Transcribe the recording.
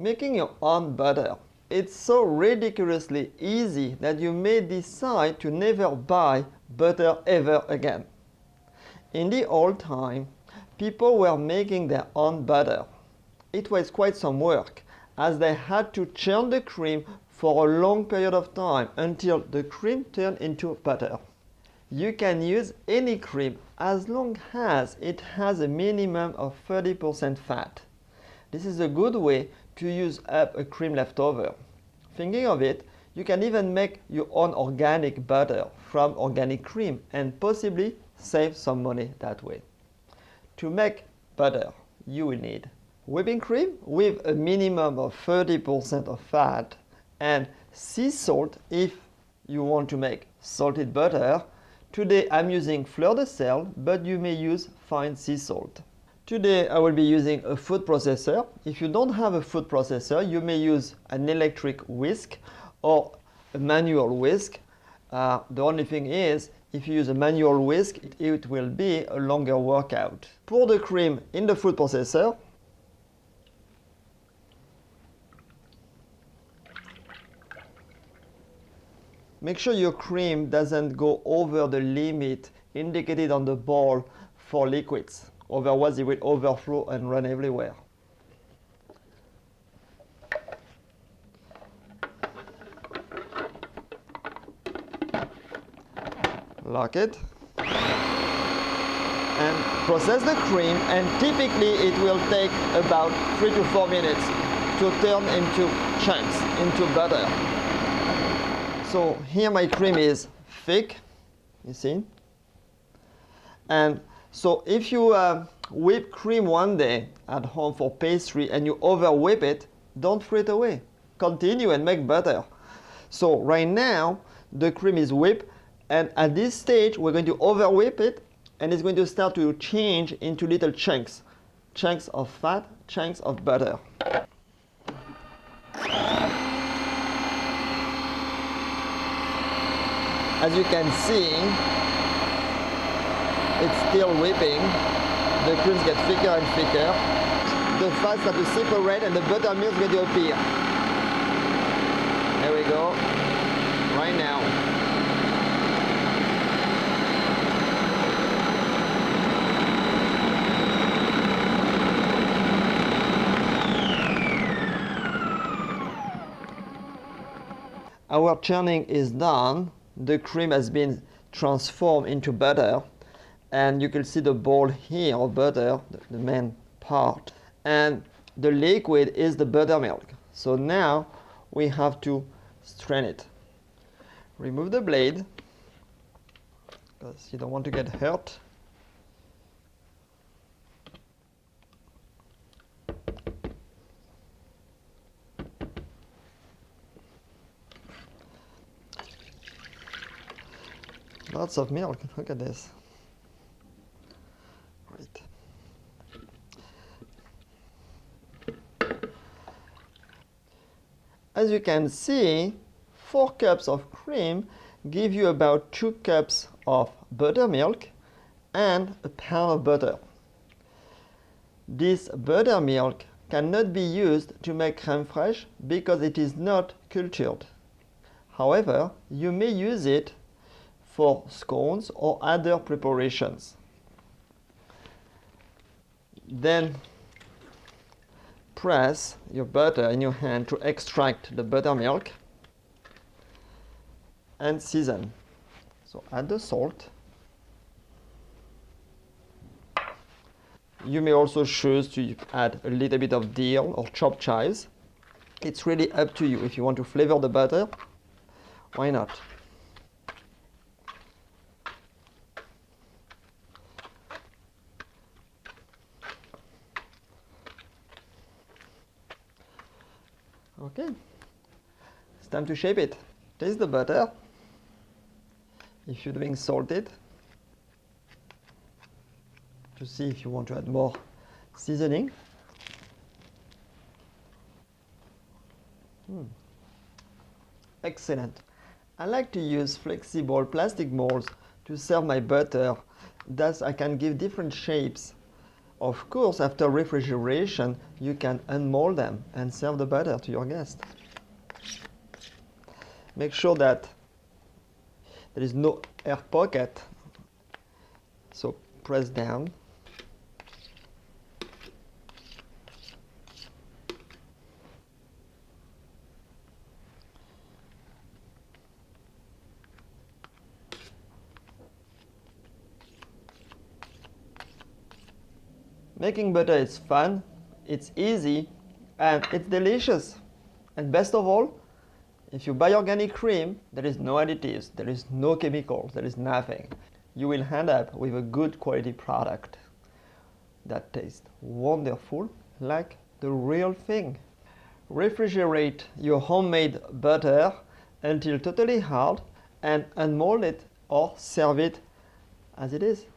Making your own butter. It's so ridiculously easy that you may decide to never buy butter ever again. In the old time, people were making their own butter. It was quite some work, as they had to churn the cream for a long period of time until the cream turned into butter. You can use any cream as long as it has a minimum of 30% fat. This is a good way to use up a cream leftover. Thinking of it, you can even make your own organic butter from organic cream and possibly save some money that way. To make butter, you will need whipping cream with a minimum of 30% of fat and sea salt if you want to make salted butter. Today I'm using fleur de sel, but you may use fine sea salt. Today I will be using a food processor. If you don't have a food processor, you may use an electric whisk or a manual whisk. The only thing is, if you use a manual whisk, it will be a longer workout. Pour the cream in the food processor. Make sure your cream doesn't go over the limit indicated on the bowl for liquids. Otherwise, it will overflow and run everywhere. Lock it. And process the cream, and typically it will take about 3 to 4 minutes to turn into chunks, into butter. So here my cream is thick, you see? And so if you whip cream one day at home for pastry and you over whip it, don't throw it away. Continue and make butter. So right now the cream is whipped, and at this stage we're going to over whip it, and it's going to start to change into little chunks. Chunks of fat, chunks of butter. As you can see, it's still whipping. The creams get thicker and thicker. The fats start to separate and the buttermilk is going to appear. There we go. Right now. Our churning is done. The cream has been transformed into butter, and you can see the bowl here of butter, the main part, and the liquid is the buttermilk. So now we have to strain it. Remove the blade because you don't want to get hurt. Lots of milk, look at this. Right. As you can see, 4 cups of cream give you about 2 cups of buttermilk and a pound of butter. This buttermilk cannot be used to make crème fraîche because it is not cultured. However, you may use it for scones or other preparations. Then press your butter in your hand to extract the buttermilk and season. So add the salt. You may also choose to add a little bit of dill or chopped chives. It's really up to you. If you want to flavor the butter, why not? Okay, it's time to shape it. Taste the butter. If you're doing salted, to see if you want to add more seasoning. Excellent. I like to use flexible plastic molds to serve my butter. Thus I can give different shapes Of course, after refrigeration, you can unmold them and serve the butter to your guests. Make sure that there is no air pocket, so press down. Making butter is fun, it's easy, and it's delicious. And best of all, if you buy organic cream, there is no additives, there is no chemicals, there is nothing. You will end up with a good quality product that tastes wonderful, like the real thing. Refrigerate your homemade butter until totally hard and unmold it or serve it as it is.